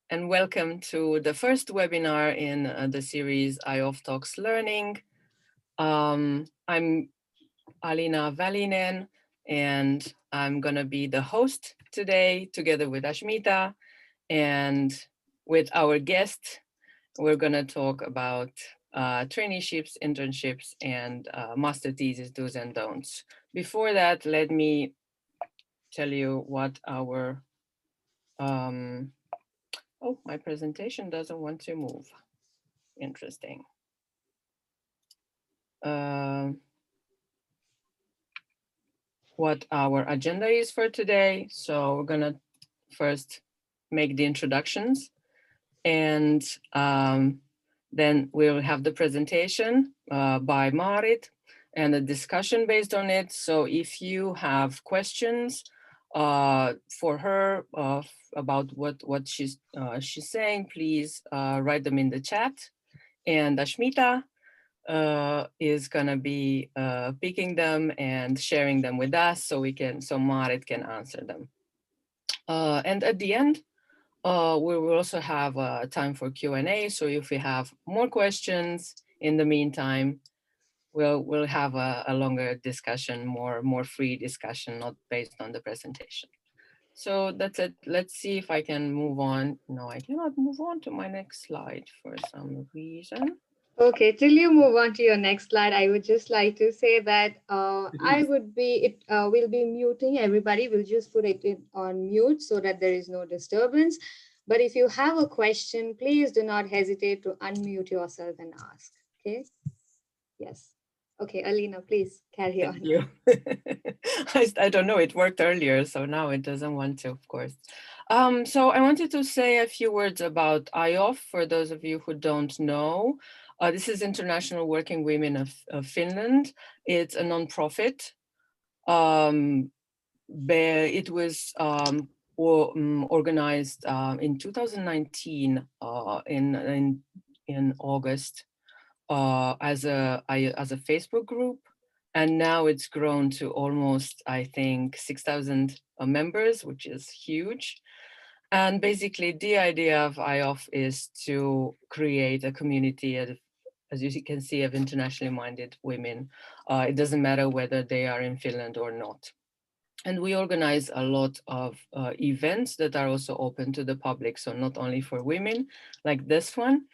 and welcome to the first webinar in the series IWWOF Talks Learning. I'm Alina Välinen, and I'm gonna be the host today together with Ashmita, and with our guest, we're gonna talk about traineeships, internships, and master thesis do's and don'ts. Before that, let me tell you what our oh, my presentation doesn't want to move. Interesting. What our agenda is for today. So we're gonna first make the introductions, and then we'll have the presentation by Marit and a discussion based on it. So if you have questions for her about what she's saying, please write them in the chat. And Ashmita is gonna be picking them and sharing them with us so Marit can answer them. And at the end, we will also have time for Q&A. So if you have more questions in the meantime, we'll have a longer discussion, more free discussion, not based on the presentation. So that's it. Let's see if I can move on. No, I cannot move on to my next slide for some reason. Okay, till you move on to your next slide, I would just like to say that we'll be muting everybody. We'll just put it on mute so that there is no disturbance. But if you have a question, please do not hesitate to unmute yourself and ask. Okay? Yes. Okay, Alina, please carry on. Thank you. I don't know, it worked earlier, so now it doesn't want to, of course. So I wanted to say a few words about IWWOF for those of you who don't know. This is International Working Women of Finland. It's a nonprofit. It was organized in 2019 in August as a Facebook group, and now it's grown to almost, I think, 6,000 members, which is huge. And basically, the idea of IWWOF is to create a community, as you can see, of internationally minded women. It doesn't matter whether they are in Finland or not. And we organize a lot of events that are also open to the public, so not only for women, like this one.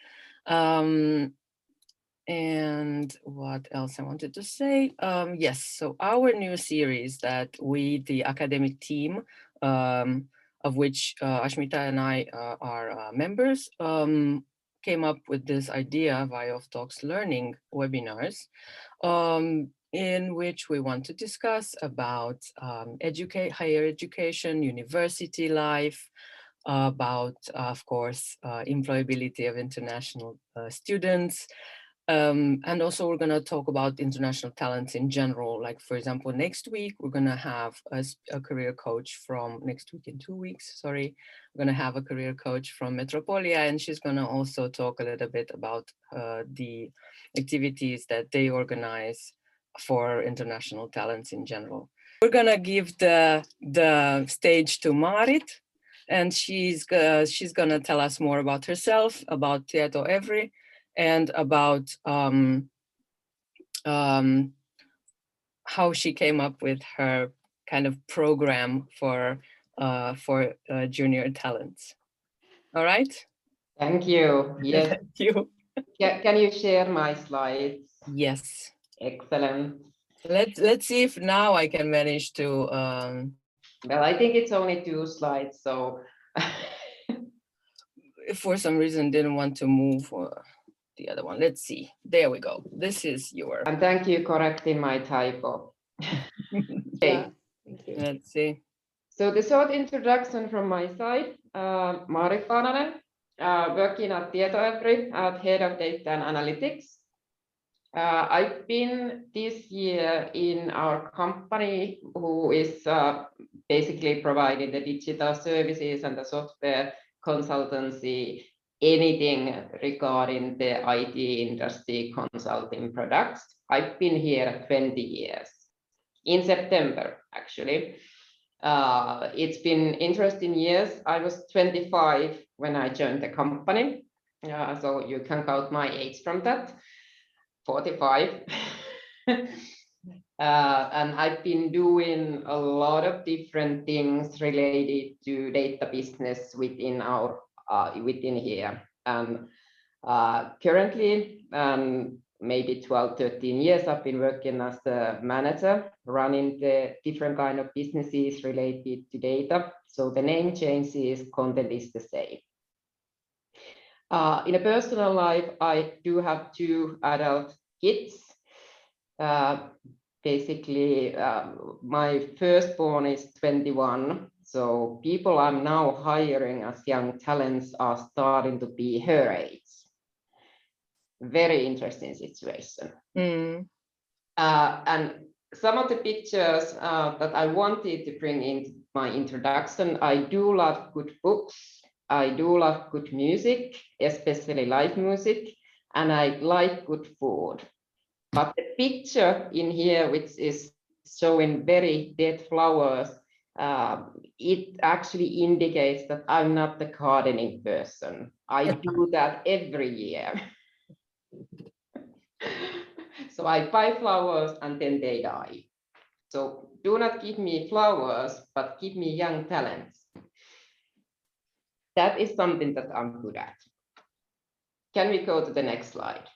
And what else I wanted to say? Yes, so our new series that we, the academic team, of which Ashmita and I are members, came up with this idea of IWWOF Talks Learning webinars, in which we want to discuss about higher education, university life, about, of course, employability of international students. And also we're going to talk about international talents in general. Like, for example, next week, we're going to have a career coach from next week in 2 weeks, sorry. We're going to have a career coach from Metropolia, and she's going to also talk a little bit about the activities that they organize for international talents in general. We're going to give the stage to Marit, and she's going to tell us more about herself, about Tieto Evry, and about how she came up with her kind of program for junior talents. All right? Thank you. Yes. Thank you. Can you share my slides? Yes. Excellent. Let's see if now I can manage to. Well, I think it's only 2 slides, so. If for some reason didn't want to move the other one. Let's see. There we go. This is your. And thank you correcting my typo. Okay. Thank you. Let's see. So the short introduction from my side, Marit Paananen, working at Tieto Evry at Head of Data and Analytics. I've been this year in our company who is basically providing the digital services and the software consultancy, anything regarding the IT industry consulting products. I've been here 20 years, in September, actually. It's been interesting years. I was 25 when I joined the company. So you can count my age from that, 45. And I've been doing a lot of different things related to data business within our within here. And currently, maybe 12, 13 years, I've been working as a manager, running the different kind of businesses related to data. So the name changes, content is the same. In a personal life, I do have 2 adult kids. Basically, my firstborn is 21. So people I'm now hiring as young talents are starting to be her age. Very interesting situation. And some of the pictures that I wanted to bring into my introduction, I do love good books. I do love good music, especially live music, and I like good food. But the picture in here, which is showing very dead flowers, it actually indicates that I'm not the gardening person. I do that every year. So I buy flowers and then they die. So do not give me flowers, but give me young talents. That is something that I'm good at. Can we go to the next slide?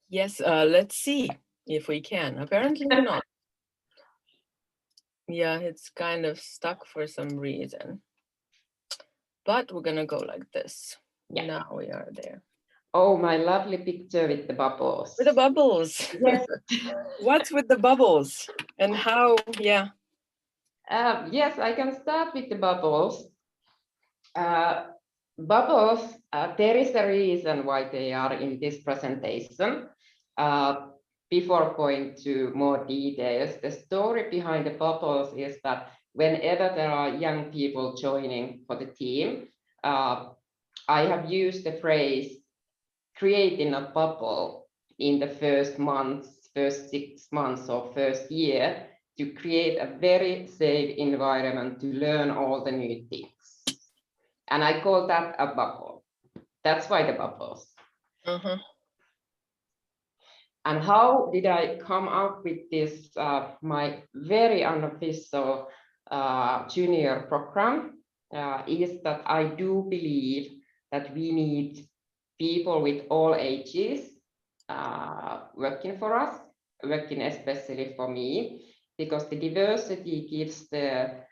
Yes, let's see if we can. Apparently not. Yeah, it's kind of stuck for some reason. But we're gonna go like this. Yeah. Now we are there. Oh, my lovely picture with the bubbles. With the bubbles. Yes. What's with the bubbles and how? Yeah. Yes, I can start with the bubbles. Bubbles, there is a reason why they are in this presentation. Before going to more details, the story behind the bubbles is that whenever there are young people joining for the team, I have used the phrase creating a bubble in the first months, first 6 months or first year to create a very safe environment to learn all the new things. And I call that a bubble. That's why the bubbles. And how did I come up with this, my very unofficial junior program, is that I do believe that we need people with all ages working for us, working especially for me, because the diversity gives the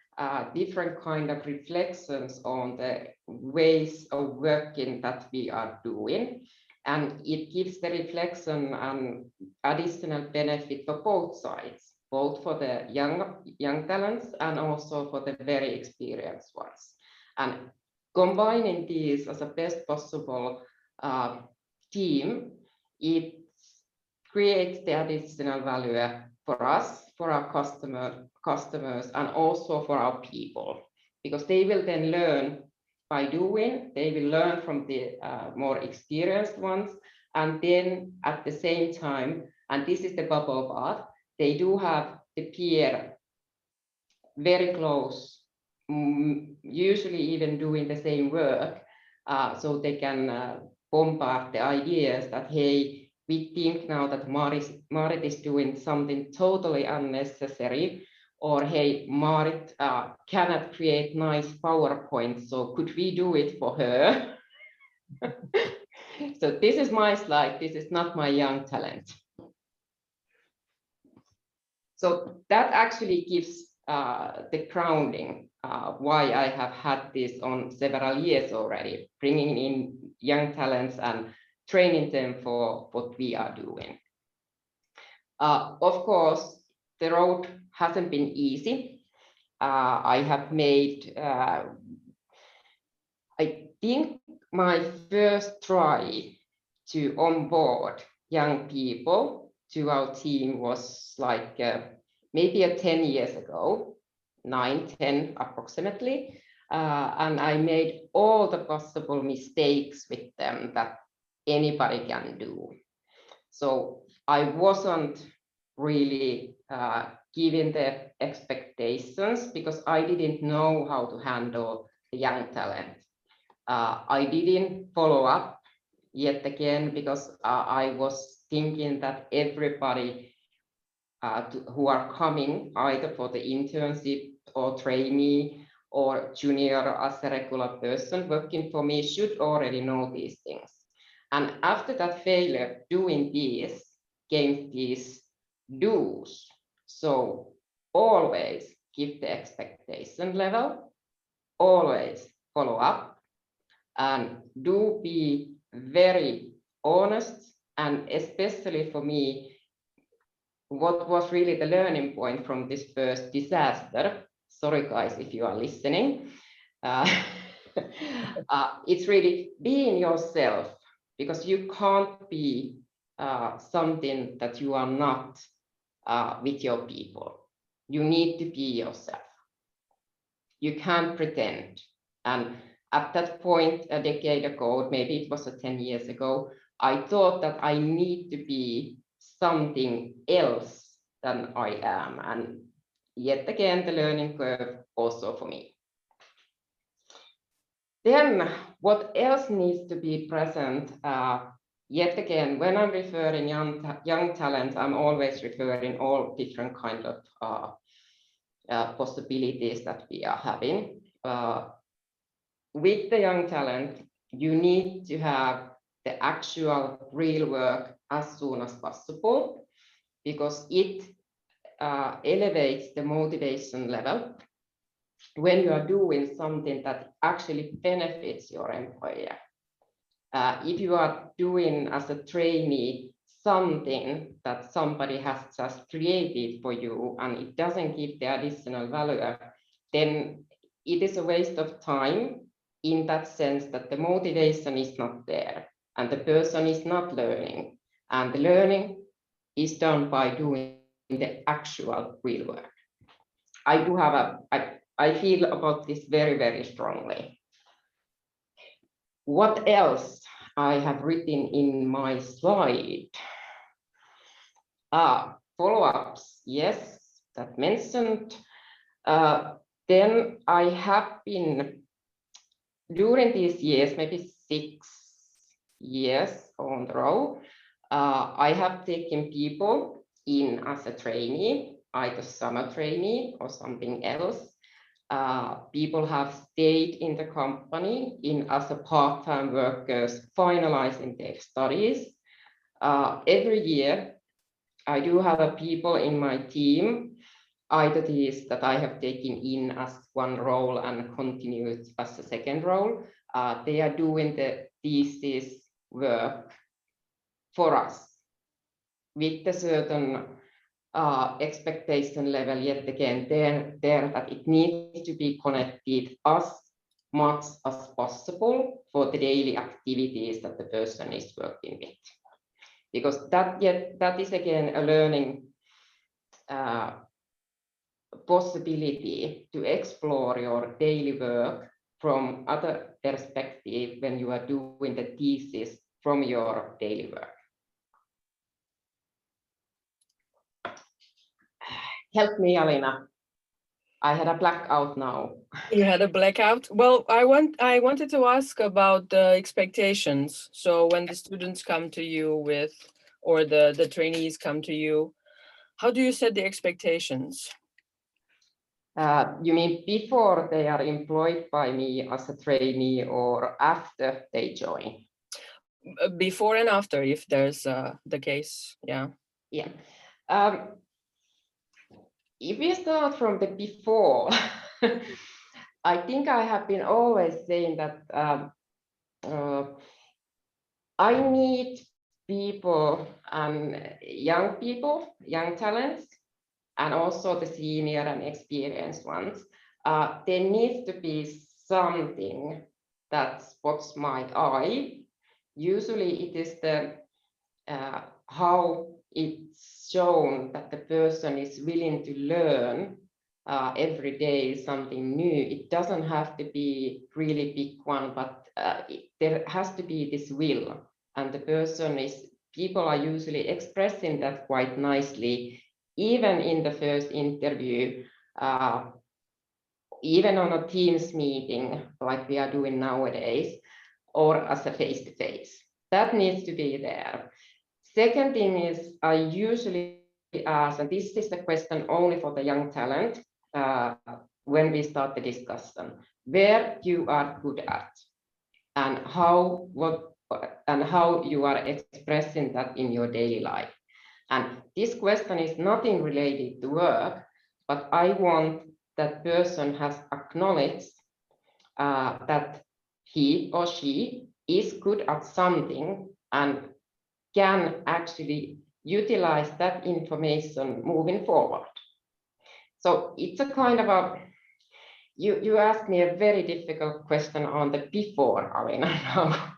different kind of reflections on the ways of working that we are doing. And it gives the reflection and additional benefit for both sides, both for the young talents and also for the very experienced ones. And combining these as a best possible team, it creates the additional value for us, for our customers, and also for our people, because they will then learn by doing, they will learn from the more experienced ones, and then at the same time, and this is the bubble part, they do have the peer very close, usually even doing the same work, so they can bombard the ideas that, hey, we think now that Marit is doing something totally unnecessary, or hey, Marit cannot create nice PowerPoint, so could we do it for her? So this is my slide, this is not my young talent. So that actually gives the grounding, why I have had this on several years already, bringing in young talents and training them for what we are doing. Of course, the road hasn't been easy. I have made, I think my first try to onboard young people to our team was like maybe 10 years ago, 9, 10 approximately. And I made all the possible mistakes with them that anybody can do. So I wasn't really given the expectations because I didn't know how to handle the young talent. I didn't follow up yet again because I was thinking that everybody who are coming either for the internship or trainee or junior as a regular person working for me should already know these things. And after that failure doing this came these do's. So always keep the expectation level, always follow up, and do be very honest. And especially for me, what was really the learning point from this first disaster, sorry guys if you are listening, it's really being yourself, because you can't be something that you are not with your people. You need to be yourself. You can't pretend. And at that point, a decade ago, maybe it was 10 years ago, I thought that I need to be something else than I am. And yet again, the learning curve also for me. Then what else needs to be present? Yet again, when I'm referring young talent, I'm always referring all different kind of possibilities that we are having. With the young talent, you need to have the actual real work as soon as possible, because it elevates the motivation level when you are doing something that actually benefits your employer. If you are doing as a trainee something that somebody has just created for you and it doesn't give the additional value, then it is a waste of time, in that sense that the motivation is not there and the person is not learning, and the learning is done by doing the actual real work. I feel about this very, very strongly. What else I have written in my slide? Follow-ups, yes, that mentioned. Then I have been, during these years, maybe 6 years on the row, I have taken people in as a trainee, either summer trainee or something else. People have stayed in the company as a part-time workers, finalizing their studies. Every year, I do have people in my team, either these that I have taken in as one role and continued as a second role. They are doing the thesis work for us with a certain expectation level, yet again, there that it needs to be connected as much as possible for the daily activities that the person is working with. Because that is again a learning possibility to explore your daily work from other perspective when you are doing the thesis from your daily work. Help me, Alina. I had a blackout now. You had a blackout? Well, I wanted to ask about the expectations. So when the students come to you with, or the trainees come to you, how do you set the expectations? You mean before they are employed by me as a trainee or after they join? Before and after, if there's the case, yeah. Yeah. If we start from the before, I think I have been always saying that I need people and young talents, and also the senior and experienced ones. There needs to be something that spots my eye. Usually it is the how it's shown that the person is willing to learn every day something new. It doesn't have to be really big one, but there has to be this will, and the people are usually expressing that quite nicely, even in the first interview, even on a Teams meeting like we are doing nowadays, or as a face-to-face. That needs to be there. Second thing is I usually ask, and this is the question only for the young talent, when we start the discussion, where you are good at and how you are expressing that in your daily life. And this question is nothing related to work, but I want that person has acknowledged that he or she is good at something and can actually utilize that information moving forward. So it's a kind of a, you asked me a very difficult question on the before, Alina, now,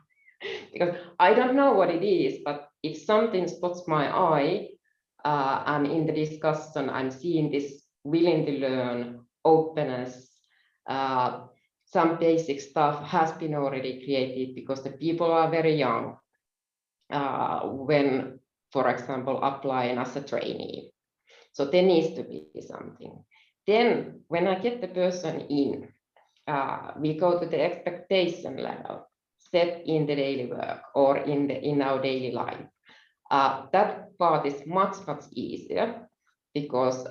because I don't know what it is, but if something spots my eye, and in the discussion, I'm seeing this willing to learn, openness, some basic stuff has been already created because the people are very young when, for example, applying as a trainee. So there needs to be something. Then when I get the person in, we go to the expectation level set in the daily work or in our daily life. That part is much easier because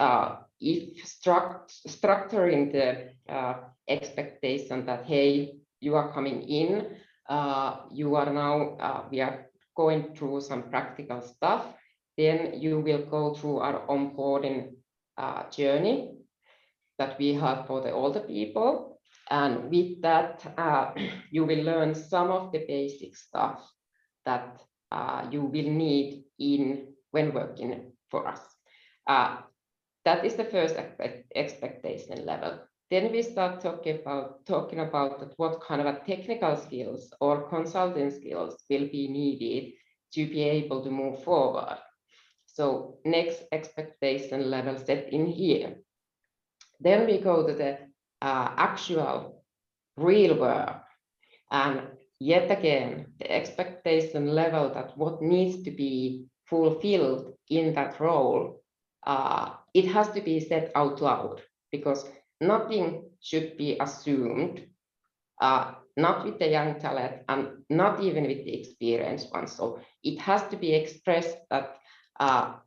if structuring the expectation that, hey, you are coming in, you are now, we are going through some practical stuff, then you will go through our onboarding journey that we have for the older people. And with that, you will learn some of the basic stuff that you will need when working for us. That is the first expectation level. Then we start talking about what kind of technical skills or consulting skills will be needed to be able to move forward. So next expectation level set in here. Then we go to the actual real work. And yet again, the expectation level that what needs to be fulfilled in that role, it has to be said out loud because nothing should be assumed, not with the young talent and not even with the experienced ones. So it has to be expressed that,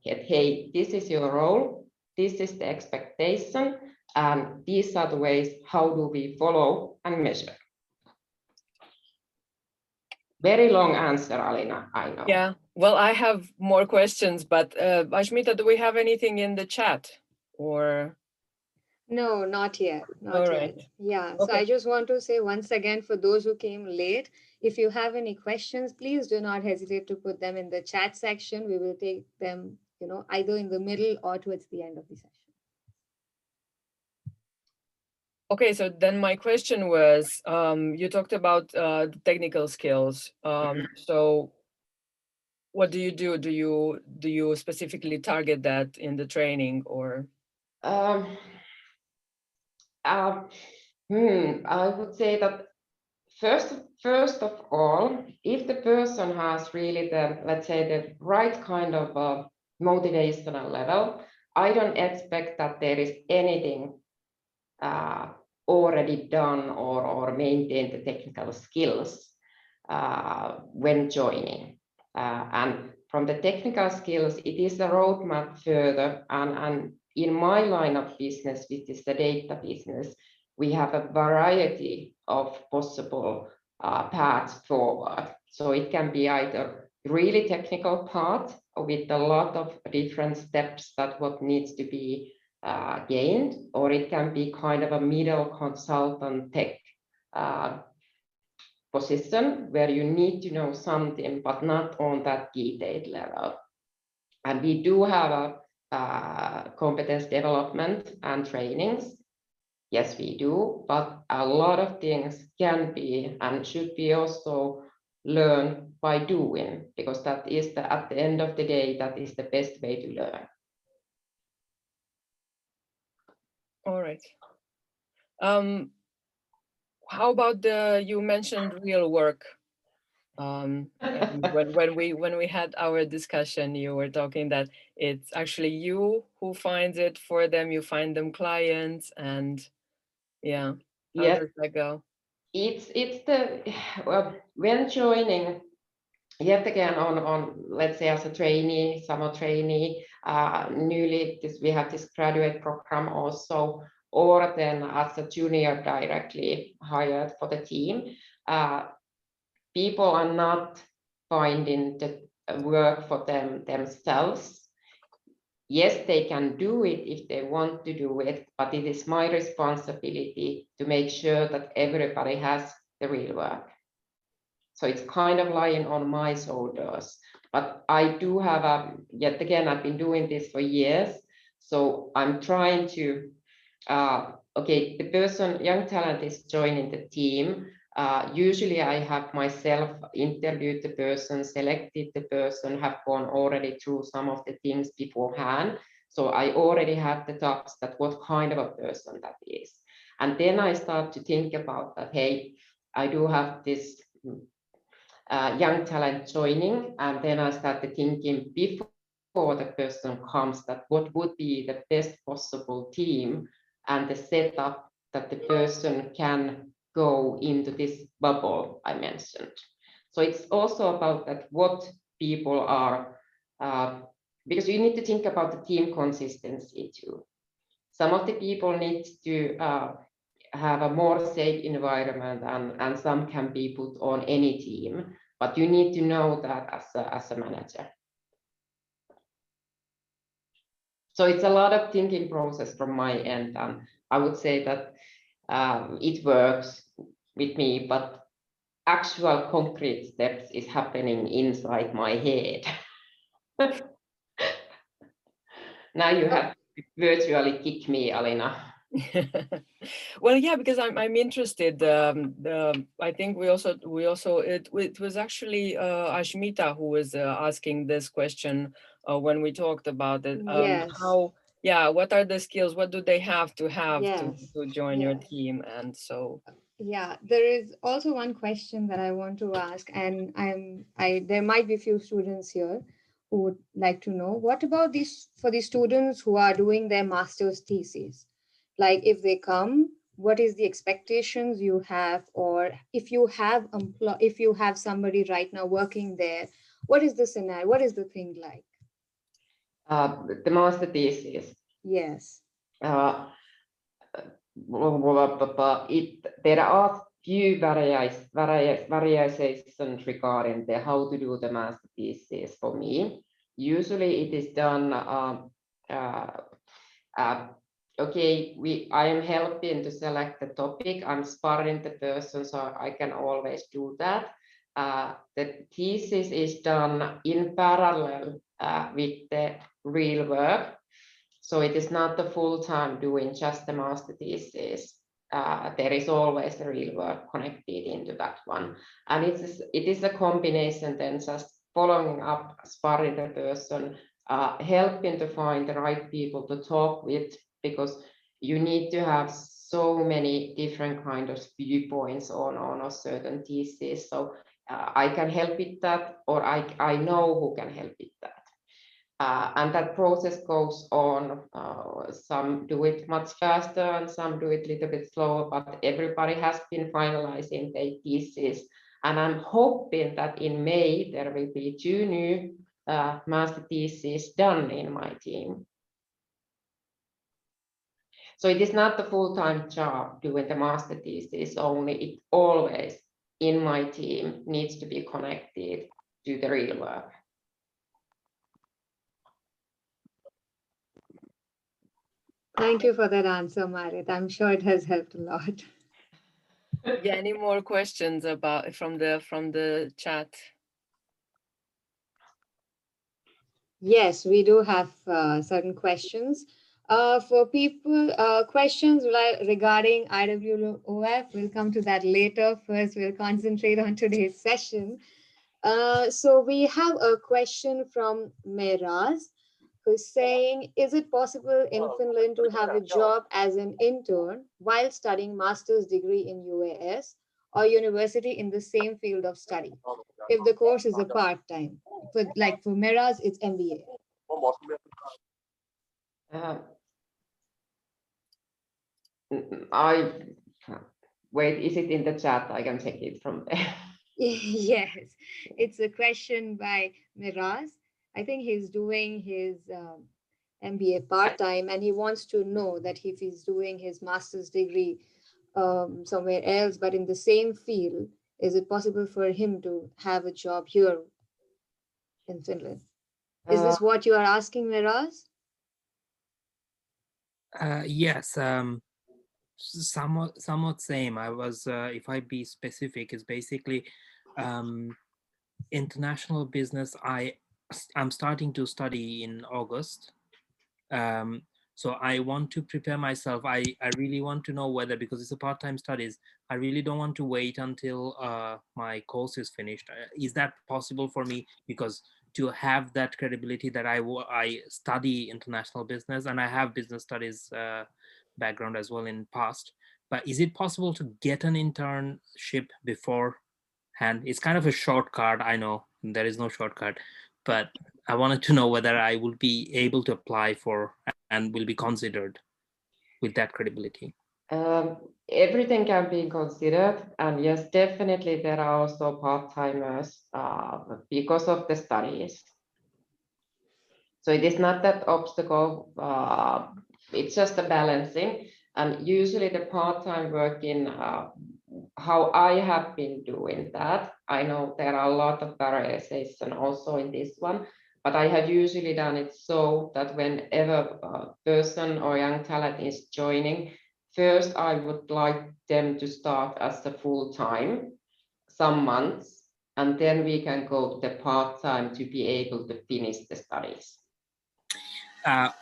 hey, this is your role, this is the expectation, and these are the ways how do we follow and measure. Very long answer, Alina, I know. Yeah, well, I have more questions, but Ashmita, do we have anything in the chat or? No, not yet. Not All yet. right. Yeah. Okay. So I just want to say once again, for those who came late, if you have any questions, please do not hesitate to put them in the chat section. We will take them, either in the middle or towards the end of the session. Okay, so then my question was, you talked about technical skills. So what do you do? Do you specifically target that in the training or? I would say that first of all, if the person has really let's say the right kind of motivational level, I don't expect that there is anything already done or maintain the technical skills when joining. And from the technical skills, it is a roadmap further. And in my line of business, which is the data business, we have a variety of possible paths forward. So it can be either really technical part with a lot of different steps that what needs to be gained, or it can be kind of a middle consultant tech position where you need to know something, but not on that detailed level. And we do have a competence development and trainings. Yes, we do, but a lot of things can be and should be also learned by doing, because that is at the end of the day, that is the best way to learn. All right. How about you mentioned real work. And when we had our discussion, you were talking that it's actually you who finds it for them. You find them clients, and Yeah. How Yes, does that go? it's the when joining yet again on let's say as a trainee, summer trainee, newly we have this graduate program also, or then as a junior directly hired for the team. People are not finding the work for themselves. Yes, they can do it if they want to do it, but it is my responsibility to make sure that everybody has the real work. So it's kind of lying on my shoulders. But I do have yet again, I've been doing this for years. So I'm trying to, okay, the person, young talent is joining the team. Usually I have myself interviewed the person, selected the person, have gone already through some of the things beforehand. So I already have the thoughts that what kind of a person that is. And then I start to think about that, hey, I do have this young talent joining, and then I started thinking before the person comes that what would be the best possible team and the setup that the person can go into this bubble I mentioned. So it's also about that what people are, because you need to think about the team consistency too. Some of the people need to have a more safe environment, and some can be put on any team, but you need to know that as a manager. So it's a lot of thinking process from my end, and I would say that it works with me, but actual concrete steps is happening inside my head. Now you have to virtually kick me, Alina. Well, yeah, because I'm interested. I think we also it was actually Ashmita who was asking this question when we talked about it. Yes. How, yeah, what are the skills? What do they have Yes. to join your team? And so, Yeah, there is also one question that I want to ask, and there might be a few students here who would like to know, what about these for the students who are doing their master's thesis? Like if they come, what is the expectations you have, or if you have somebody right now working there, what is the scenario? What is the thing like? The master thesis. Yes. Uh, there are few variations regarding how to do the master thesis for me. Usually it is done, okay, I am helping to select the topic, I'm sparring the person, so I can always do that. The thesis is done in parallel with the real work. So it is not the full-time doing just the master thesis. There is always the real work connected into that one. And it is a combination then just following up, sparring the person, helping to find the right people to talk with, because you need to have so many different kind of viewpoints on a certain thesis. So I can help with that, or I know who can help with that. And that process goes on. Some do it much faster and some do it a little bit slower, but everybody has been finalizing their thesis. And I'm hoping that in May, there will be 2 new master theses done in my team. So it is not the full-time job doing the master thesis only, it always in my team needs to be connected to the real work. Thank you for that answer, Marit. I'm sure it has helped a lot. yeah, any more questions about from the chat? Yes, we do have certain questions. For people, questions regarding IWOF, we'll come to that later. First, we'll concentrate on today's session. So we have a question from Meraz, who's saying, is it possible in Finland to have a job as an intern while studying master's degree in UAS or university in the same field of study, if the course is a part-time? For Meraz, it's MBA. Wait, is it in the chat? I can check it from there. Yes, it's a question by Miraz. I think he's doing his MBA part-time, and he wants to know that if he's doing his master's degree somewhere else, but in the same field, is it possible for him to have a job here in Finland? Is Uh, this what you are asking, Miraz? Yes, somewhat same. I was, if I be specific, is basically international business. I'm starting to study in August. So I want to prepare myself. I really want to know whether, because it's a part-time studies, I really don't want to wait until my course is finished. Is that possible for me? Because to have that credibility that I study international business, and I have business studies background as well in past, but is it possible to get an internship beforehand? It's kind of a shortcut. I know there is no shortcut, but I wanted to know whether I will be able to apply for and will be considered with that credibility. Everything can be considered, and yes, definitely there are also part-timers because of the studies. So it is not that obstacle, it's just a balancing. And usually the part-time work in how I have been doing that, I know there are a lot of variation also in this one, but I have usually done it so that whenever a person or young talent is joining, first I would like them to start as a full-time, some months, and then we can go to the part-time to be able to finish the studies.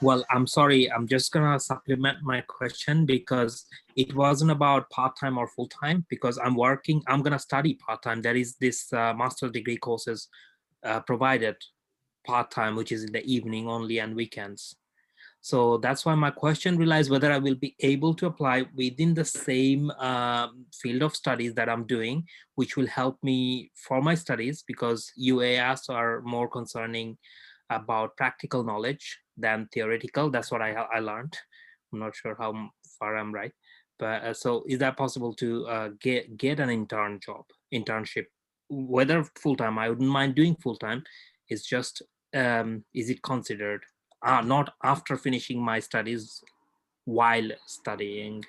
Well, I'm sorry, I'm just gonna supplement my question because it wasn't about part-time or full-time, because I'm gonna study part-time. There is this master's degree courses provided part-time, which is in the evening only and weekends. So that's why my question relies whether I will be able to apply within the same field of studies that I'm doing, which will help me for my studies, because UAS are more concerning about practical knowledge than theoretical. That's what I learned. I'm not sure how far I'm right, but so is that possible to get an internship, whether full-time? I wouldn't mind doing full-time. It's just is it considered not after finishing my studies, while studying?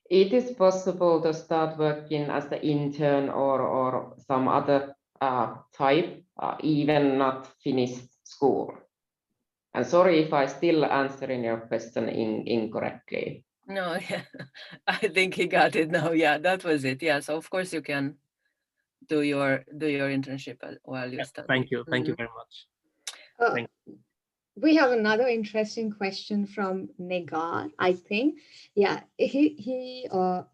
It is possible to start working as the intern or some other type, even not finish school. And sorry if I still answering your question incorrectly. No, yeah, I think he got it now. Yeah, that was it. Yeah, so of course you can do your internship while you study. Thank you very much. Thank you. We have another interesting question from Negar, I think. Yeah, he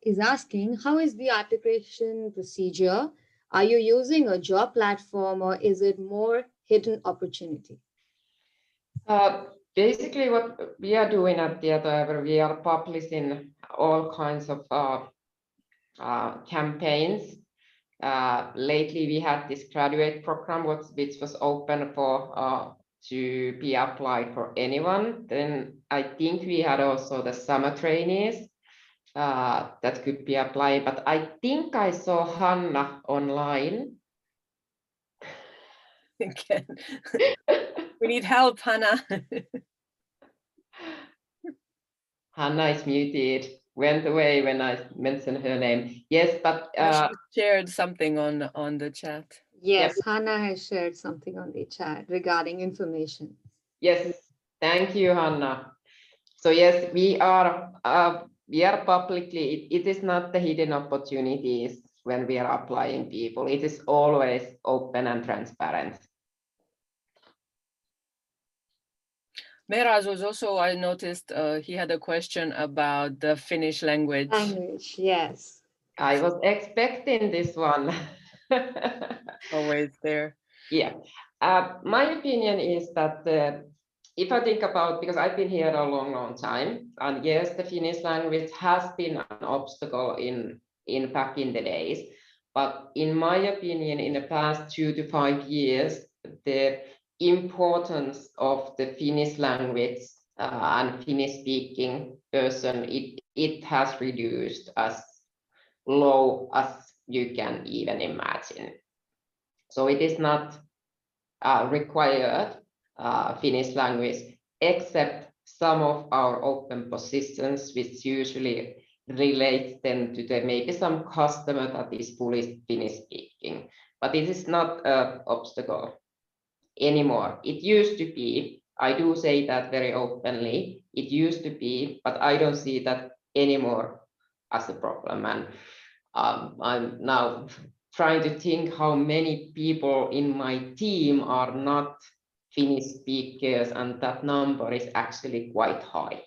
is asking, how is the application procedure? Are you using a job platform, or is it more hidden opportunity? Basically, what we are doing at the IWWOF, we are publishing all kinds of campaigns. Lately, we had this graduate program, which was open for to be applied for anyone. Then I think we had also the summer trainees that could be applied. But I think I saw Hanna online. We need help, Hannah. Hanna is muted, went away when I mentioned her name. Yes, but she shared something on the chat. Yes, yep. Hannah has shared something on the chat regarding information. Yes, thank you, Hanna. So yes, we are publicly, it is not the hidden opportunities when we are applying people. It is always open and transparent. Meraz was also, I noticed he had a question about the Finnish language. Yes. I was expecting this one. Always there. Yeah. My opinion is that if I think about, because I've been here a long time, and yes, the Finnish language has been an obstacle in back in the days, but in my opinion, in the past 2 to 5 years, the importance of the Finnish language and Finnish speaking person, it it has reduced as low as you can even imagine. So it is not required Finnish language, except some of our open positions, which usually relates them to the maybe some customer that is fully Finnish speaking. But it is not an obstacle anymore. It used to be, I do say that very openly, it used to be, but I don't see that anymore as a problem. And I'm now trying to think how many people in my team are not Finnish speakers, and that number is actually quite high.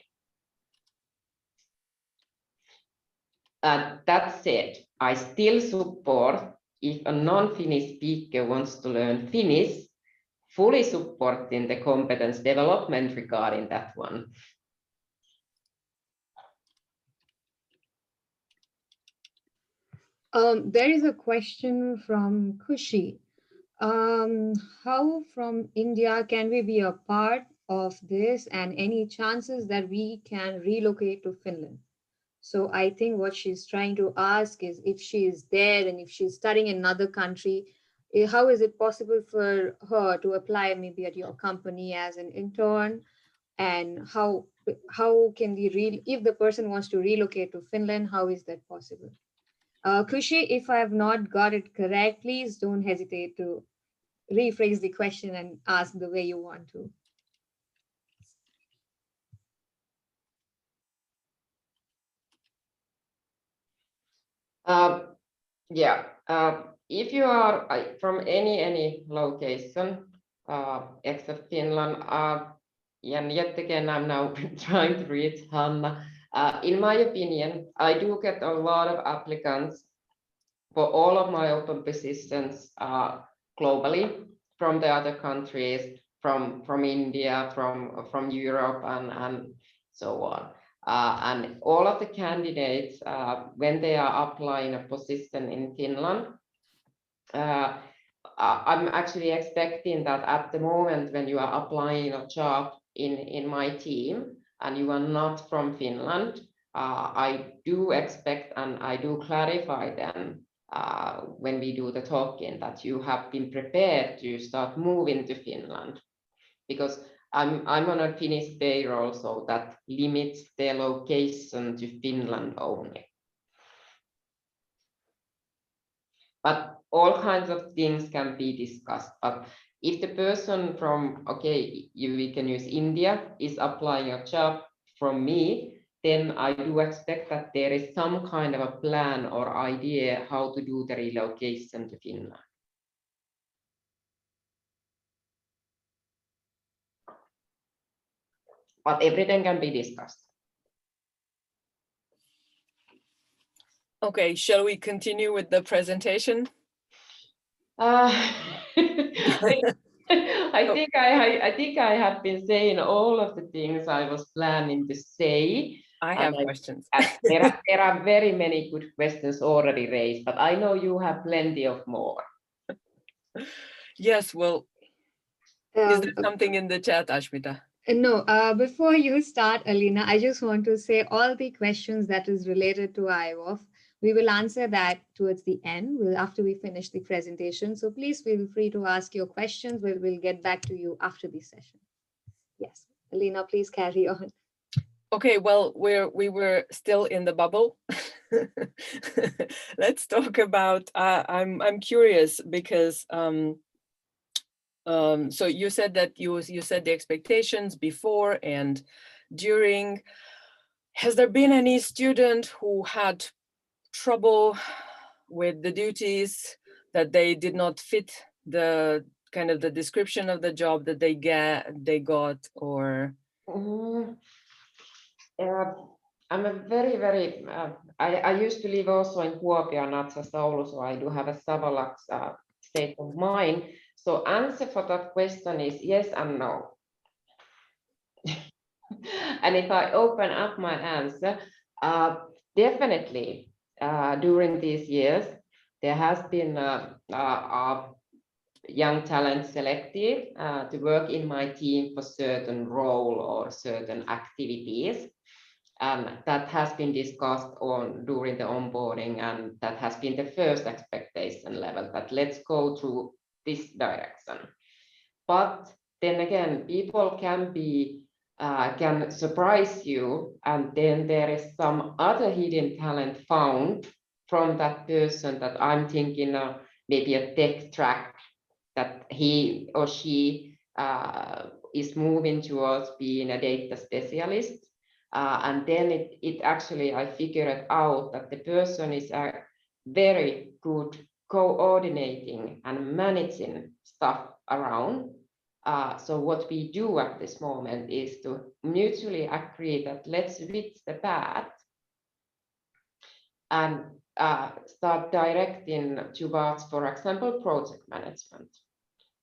That said, I still support if a non-Finnish speaker wants to learn Finnish, fully supporting the competence development regarding that one. There is a question from Kushi. How from India can we be a part of this, and any chances that we can relocate to Finland? So I think what she's trying to ask is, if she is there and if she's studying in another country, how is it possible for her to apply maybe at your company as an intern? And how can if the person wants to relocate to Finland, how is that possible? Kushi, if I have not got it correct, please don't hesitate to rephrase the question and ask the way you want to. If you are from any location except Finland, and yet again, I'm now trying to read Hanna. In my opinion, I do get a lot of applicants for all of my open positions globally, from the other countries, from India, from Europe, and so on. And all of the candidates, when they are applying a position in Finland, I'm actually expecting that at the moment when you are applying a job in my team and you are not from Finland, I do expect and I do clarify them when we do the talking that you have been prepared to start moving to Finland, because I'm on a Finnish payroll, so that limits their location to Finland only. But all kinds of things can be discussed. But if the person from, we can use India, is applying a job from me, then I do expect that there is some kind of a plan or idea how to do the relocation to Finland. But everything can be discussed. Okay, shall we continue with the presentation? I think I have been saying all of the things I was planning to say. I have questions. There are very many good questions already raised, but I know you have plenty of more. Yes, well, is there something in the chat, Ashmita? No, before you start, Alina, I just want to say all the questions that is related to IWWOF, we will answer that towards the end, after we finish the presentation. So please feel free to ask your questions. We'll get back to you after the session. Yes, Alina, please carry on. Okay, well, we were still in the bubble. Let's talk about. I'm curious because so you said that you said the expectations before and during. Has there been any student who had trouble with the duties, that they did not fit the kind of the description of the job that they got, or? I'm a very I used to live also in Kuopio, not just Oulu, so I do have a Savolax state of mind. So answer for that question is yes and no. And if I open up my answer, definitely during these years, there has been young talent selected to work in my team for certain role or certain activities. And that has been discussed on during the onboarding, and that has been the first expectation level, that let's go through this direction. But then again, people can surprise you, and then there is some other hidden talent found from that person that I'm thinking of, maybe a tech track that he or she is moving towards being a data specialist. And then it actually, I figured out that the person is very good coordinating and managing stuff around. So what we do at this moment is to mutually agree that let's switch the path and start directing towards, for example, project management.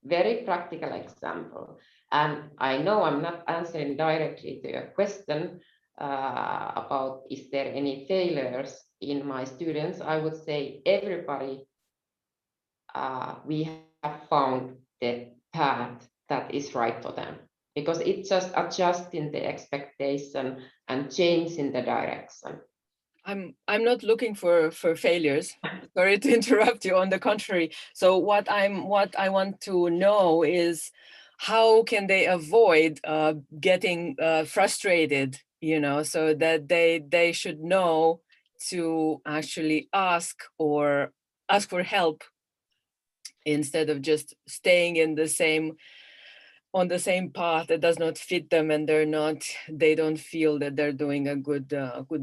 Very practical example. And I know I'm not answering directly to your question about is there any failures in my students. I would say everybody, we have found the path that is right for them, because it's just adjusting the expectation and changing the direction. I'm not looking for failures. Sorry to interrupt you. On the contrary. So what I want to know is how can they avoid getting frustrated, you know, so that they should know to actually ask for help instead of just staying in the same path that does not fit them, and they don't feel that they're doing a good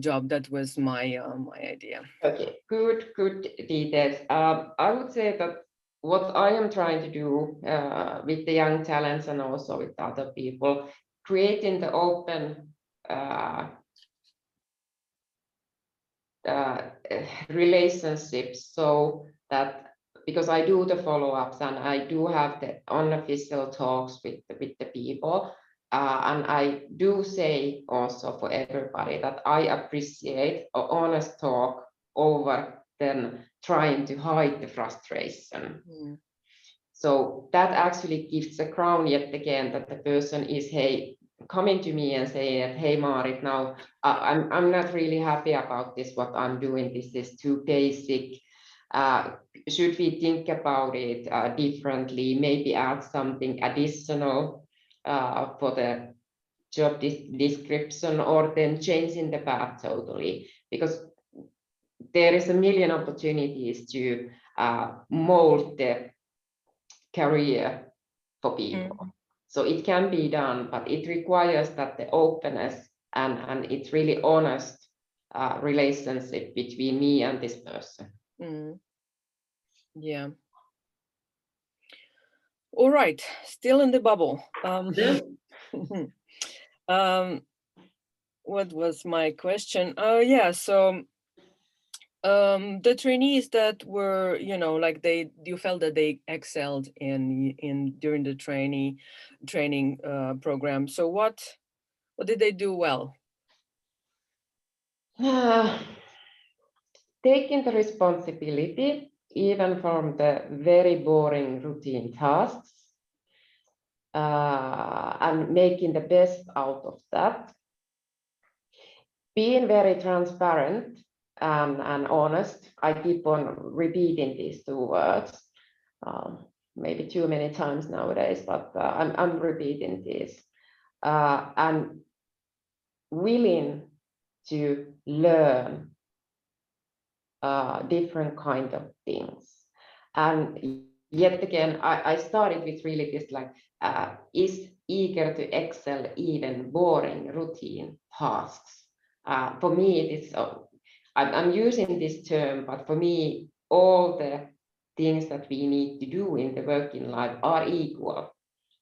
job. That was my idea. Okay, good details. I would say that what I am trying to do with the young talents and also with other people, creating the open relationships, so that, because I do the follow-ups and I do have the unofficial talks with the people, and I do say also for everybody that I appreciate an honest talk over than trying to hide the frustration. Mm. So that actually gives a crown yet again, that the person is, hey, coming to me and saying that, hey, Maarit, now I'm not really happy about this, what I'm doing, this is too basic. Should we think about it differently, maybe add something additional for the job description, or then changing the path totally, because there is a million opportunities to mold the career for people. Mm. So it can be done, but it requires that the openness and it's really honest relationship between me and this person. Mm. Yeah. All right, still in the bubble. What was my question? Oh yeah, so the trainees that were, you know, like you felt that they excelled in during the training program. So what did they do well? Taking the responsibility, even from the very boring routine tasks, and making the best out of that. Being very transparent and honest. I keep on repeating these two words, maybe too many times nowadays, but I'm repeating this. And willing to learn different kind of things. And yet again, I started with really this, like, is eager to excel even boring routine tasks. For me, it is, I'm using this term, but for me, all the things that we need to do in the working life are equal.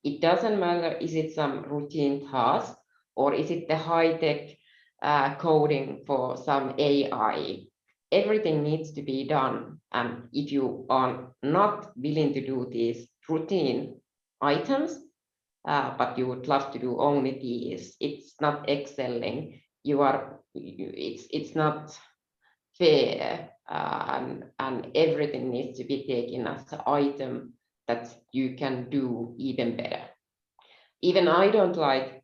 It doesn't matter, is it some routine task, or is it the high-tech coding for some AI? Everything needs to be done. And if you are not willing to do these routine items, but you would love to do only these, it's not excelling. It's not fair, and everything needs to be taken as an item that you can do even better. Even I don't like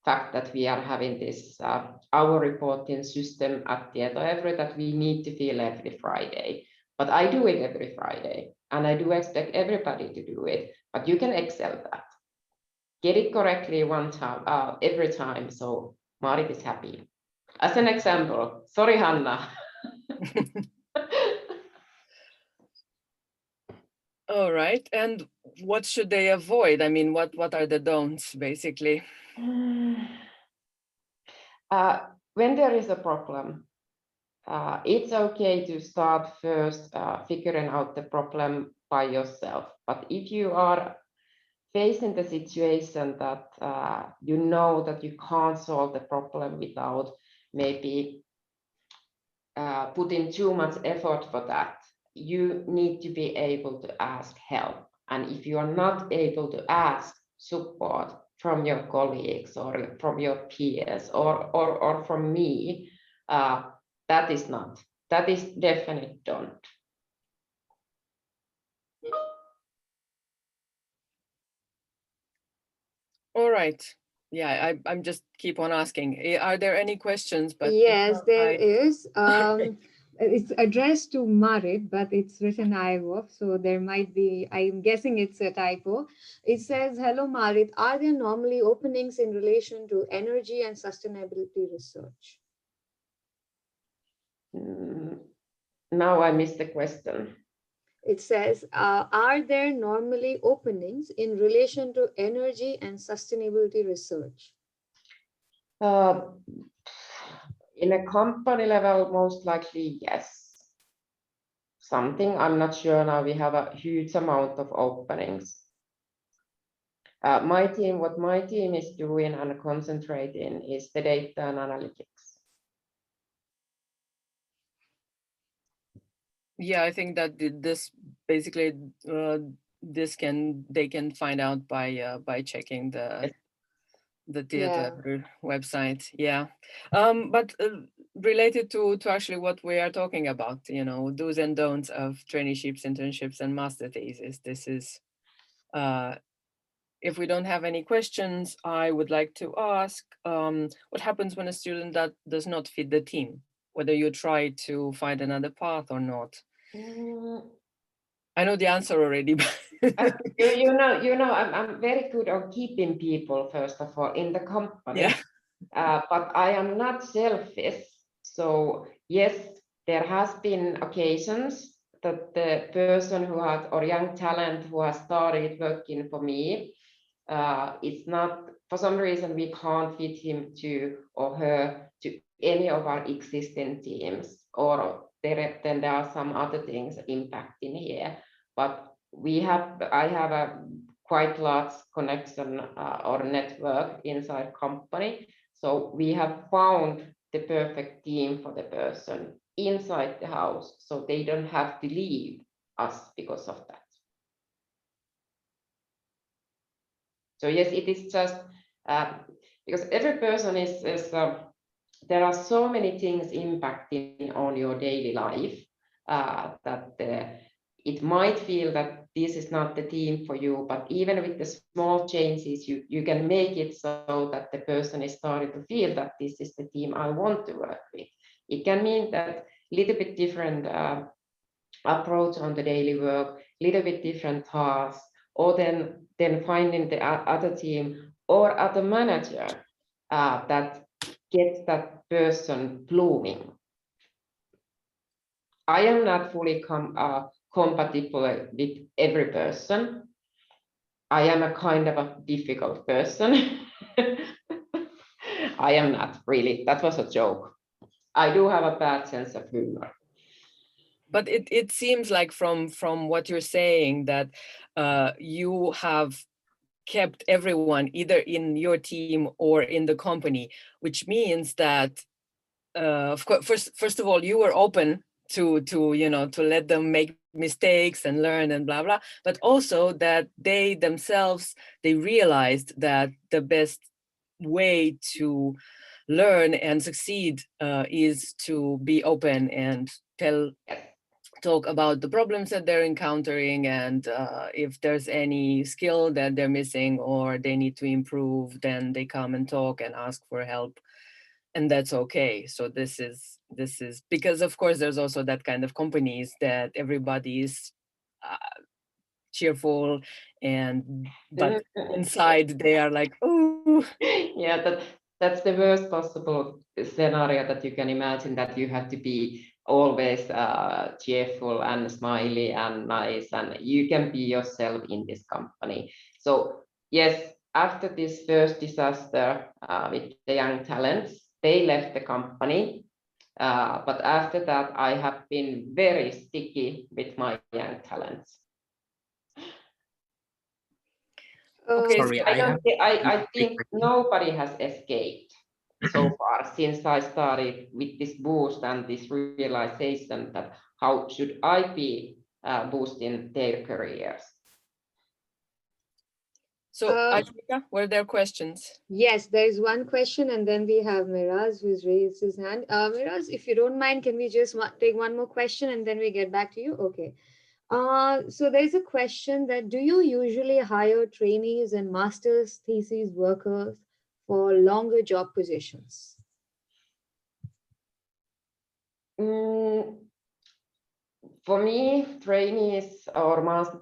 fact that we are having this our reporting system at Tietoevry that we need to fill every Friday. But I do it every Friday, and I do expect everybody to do it. But you can excel that. Get it correctly one time, every time, so Marit is happy. As an example, sorry, Hanna. All right, and what should they avoid? I mean, what are the don'ts, basically? When there is a problem, it's okay to start first figuring out the problem by yourself. But if you are facing the situation that you know that you can't solve the problem without maybe putting too much effort for that, you need to be able to ask help. And if you are not able to ask support from your colleagues or from your peers or from me, that is definitely don't. All right. Yeah, I'm just keep on asking. Are there any questions? But Yes, there I... is. It's addressed to Marit, but it's written IWOF, so there might be, I'm guessing it's a typo. It says, hello Marit, are there normally openings in relation to energy and sustainability research? Now I missed the question. It says, are there normally openings in relation to energy and sustainability research? In a company level, most likely, yes. Something, I'm not sure now, we have a huge amount of openings. What my team is doing and concentrating is the data and analytics. Yeah, I think that this basically they can find out by checking the Tietoevry website. Yeah, but related to actually what we are talking about, you know, do's and don'ts of traineeships, internships, and master thesis. This is, if we don't have any questions, I would like to ask, what happens when a student that does not fit the team? Whether you try to find another path or not. I know the answer already. But you know, I'm very good on keeping people, first of all, in the company. Yeah. But I am not selfish. So yes, there has been occasions that the person who has, or young talent who has started working for me, it's not, for some reason, we can't fit him to or her to any of our existing teams, or then there are some other things impacting here. But I have a quite large connection or network inside company. So we have found the perfect team for the person inside the house, so they don't have to leave us because of that. So yes, it is just because every person is there are so many things impacting on your daily life that it might feel that this is not the team for you, but even with the small changes, you can make it so that the person is starting to feel that this is the team I want to work with. It can mean that little bit different approach on the daily work, little bit different tasks, or then finding the other team or other manager that gets that person blooming. I am not fully compatible with every person. I am a kind of a difficult person. I am not really, that was a joke. I do have a bad sense of humor. But it seems like from what you're saying that you have kept everyone either in your team or in the company, which means that of course, first of all, you were open to you know, to let them make mistakes and learn and blah blah, but also that they themselves, they realized that the best way to learn and succeed is to be open and talk about the problems that they're encountering, and if there's any skill that they're missing or they need to improve, then they come and talk and ask for help, and that's okay. So this is because of course there's also that kind of companies that everybody's cheerful, and but inside they are like, oh. Yeah, that's the worst possible scenario that you can imagine, that you have to be always cheerful and smiley and nice, and you can be yourself in this company. So yes, after this first disaster with the young talents, they left the company. But after that, I have been very sticky with my young talents. Okay, Sorry, I think nobody has escaped so far since I started with this boost and this realization that how should I be boosting their careers. so Ashmita, were there questions? Yes, there is one question, and then we have Miraz who's raised his hand. Miraz, if you don't mind, can we just take one more question and then we get back to you? Okay. So there's a question that, do you usually hire trainees and master's thesis workers for longer job positions? For me, trainees or master,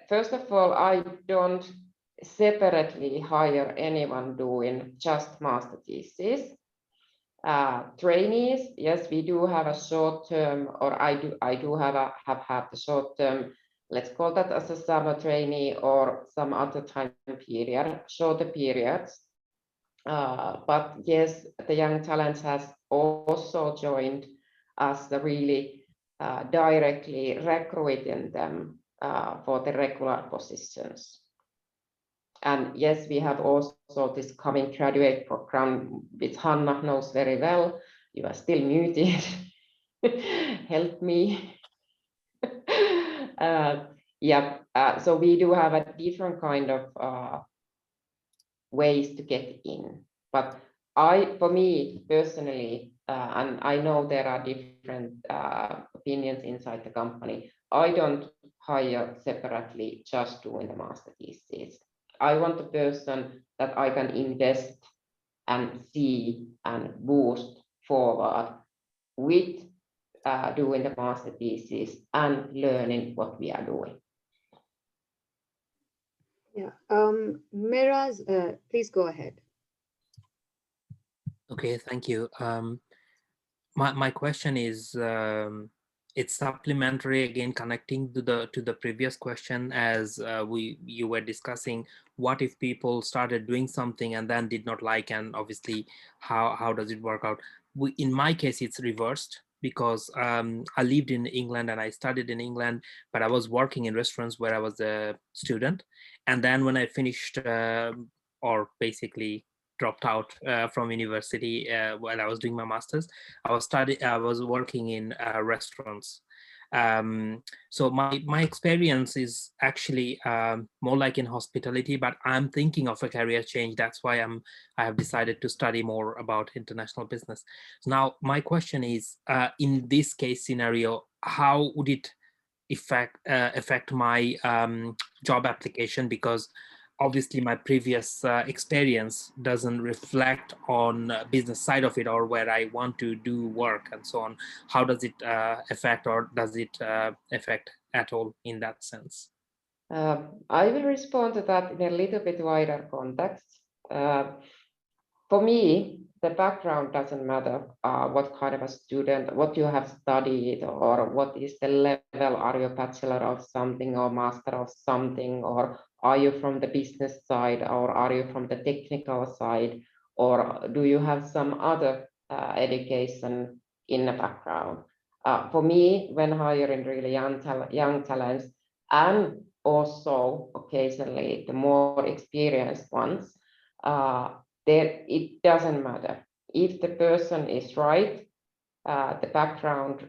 first of all, I don't separately hire anyone doing just master thesis. Trainees, yes, we do have a short term, or I do have had the short term, let's call that as a summer trainee or some other time period, shorter periods. But yes, the young talents has also joined us, really directly recruiting them for the regular positions. And yes, we have also this coming graduate program, which Hanna knows very well. You are still muted. Help me. So we do have a different kind of ways to get in. But for me personally, and I know there are different opinions inside the company, I don't hire separately just doing the master thesis. I want a person that I can invest and see and boost forward with doing the master thesis and learning what we are doing. Yeah. Miraz, please go ahead. Okay, thank you. My question is, it's supplementary, again connecting to the previous question, as you were discussing, what if people started doing something and then did not like, and obviously how does it work out? In my case, it's reversed, because I lived in England and I studied in England, but I was working in restaurants where I was a student. And then when I finished, or basically dropped out from university while I was doing my master's, I was working in restaurants. So my experience is actually more like in hospitality, but I'm thinking of a career change. That's why I have decided to study more about international business. Now, my question is, in this case scenario, how would it affect my job application? Because obviously my previous experience doesn't reflect on business side of it, or where I want to do work and so on. How does it affect, or does it affect at all in that sense? I will respond to that in a little bit wider context. For me, the background doesn't matter, what kind of a student, what you have studied, or what is the level. Are you a bachelor of something or master of something, or are you from the business side, or are you from the technical side, or do you have some other education in the background? For me, when hiring really young talents, and also occasionally the more experienced ones, it doesn't matter. If the person is right, the background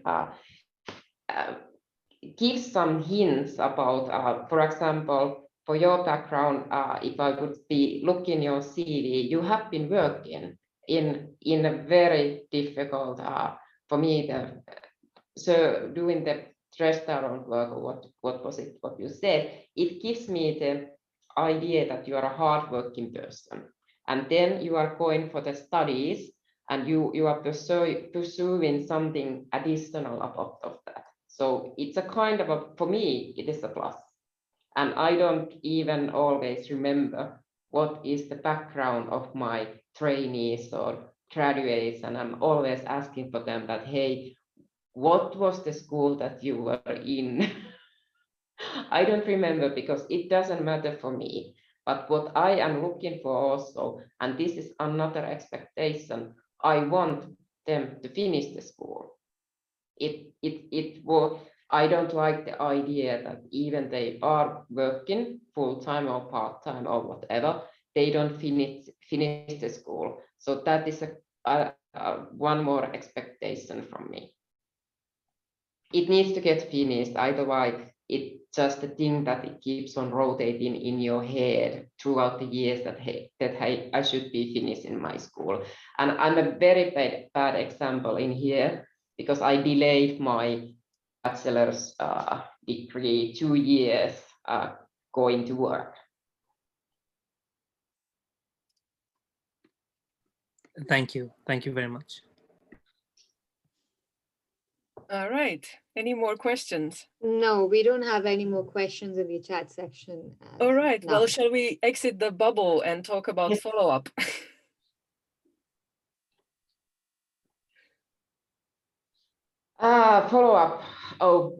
gives some hints about, for example, for your background, if I would be looking your CV, you have been working in a very difficult, for me, so doing the stressed around work, or what was it, what you said, it gives me the idea that you are a hardworking person. And then you are going for the studies and you are pursuing something additional above of that. So it's a kind of for me, it is a plus. And I don't even always remember what is the background of my trainees or graduates. And I'm always asking for them that, hey, what was the school that you were in? I don't remember because it doesn't matter for me. But what I am looking for also, and this is another expectation, I want them to finish the school. It will, I don't like the idea that even they are working full-time or part-time or whatever, they don't finish the school. So that is one more expectation from me. It needs to get finished, otherwise it's just a thing that it keeps on rotating in your head throughout the years that hey, I should be finishing my school. And I'm a very bad example in here because I delayed my bachelor's degree 2 years going to work. Thank you very much. All right. Any more questions? No, we don't have any more questions in the chat section. All right. now. Well, shall we exit the bubble and talk about follow-up? Follow-up. Oh,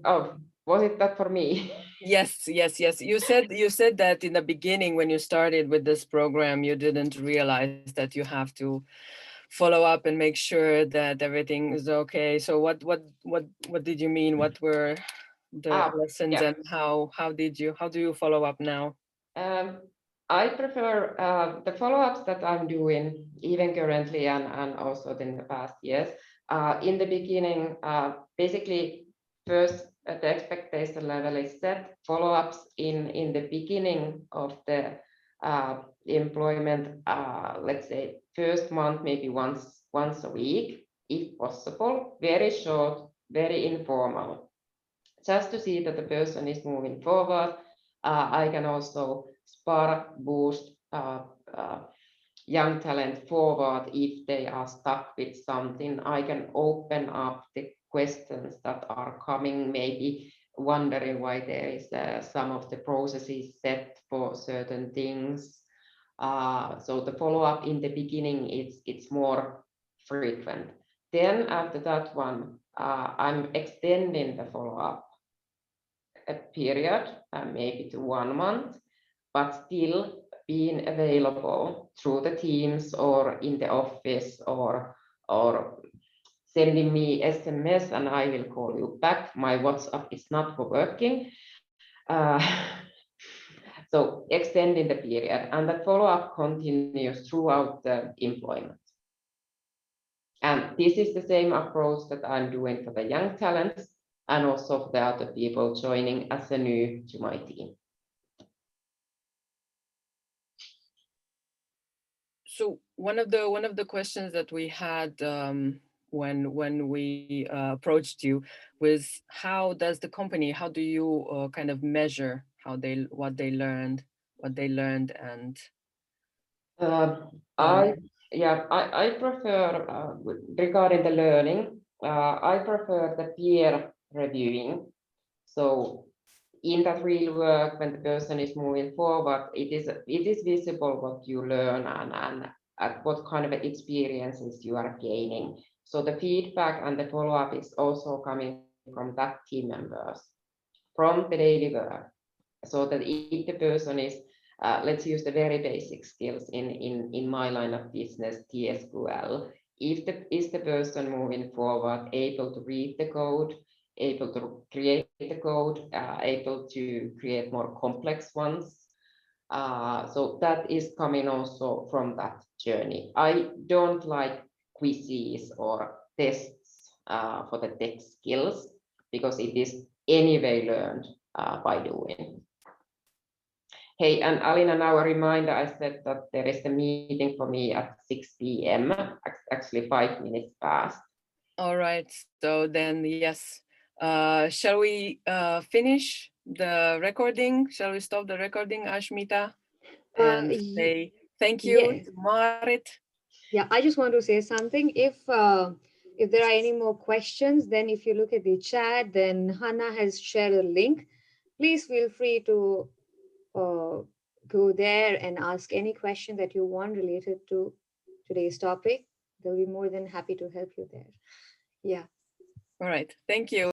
was it that for me? Yes. You said that in the beginning when you started with this program, you didn't realize that you have to follow up and make sure that everything is okay. So what did you mean? What were the lessons, yeah. and how do you follow up now? I prefer the follow-ups that I'm doing even currently and also in the past years. In the beginning, basically first the expectation level is set. Follow-ups in the beginning of the employment, let's say first month, maybe once a week, if possible, very short, very informal, just to see that the person is moving forward. I can also spark, boost young talent forward if they are stuck with something. I can open up the questions that are coming, maybe wondering why there is some of the processes set for certain things. So the follow-up in the beginning, it's more frequent. Then after that one, I'm extending the follow-up a period, maybe to 1 month, but still being available through the Teams or in the office or sending me SMS and I will call you back. My WhatsApp is not working. So extending the period, and the follow-up continues throughout the employment. And this is the same approach that I'm doing for the young talents and also for the other people joining as a new to my team. So one of the questions that we had when we approached you was, how does the company, how do you kind of measure what they learned and I prefer regarding the learning, I prefer the peer reviewing. So in that real work, when the person is moving forward, it is visible what you learn and what kind of experiences you are gaining. So the feedback and the follow-up is also coming from that team members, from the daily work. So that if the person is, let's use the very basic skills in my line of business, TSQL, is the person moving forward able to read the code, able to create the code, able to create more complex ones. So that is coming also from that journey. I don't like quizzes or tests for the tech skills because it is anyway learned by doing. Hey, and Alina, now a reminder, I said that there is a meeting for me at 6 p.m., actually 5 minutes past. All right, so then yes, Shall we finish the recording? Shall we stop the recording, Ashmita? And say thank you yes. to Marit. Yeah, I just want to say something. If there are any more questions, then if you look at the chat, then Hannah has shared a link. Please feel free to go there and ask any question that you want related to today's topic. They'll be more than happy to help you there. Yeah. All right. Thank you.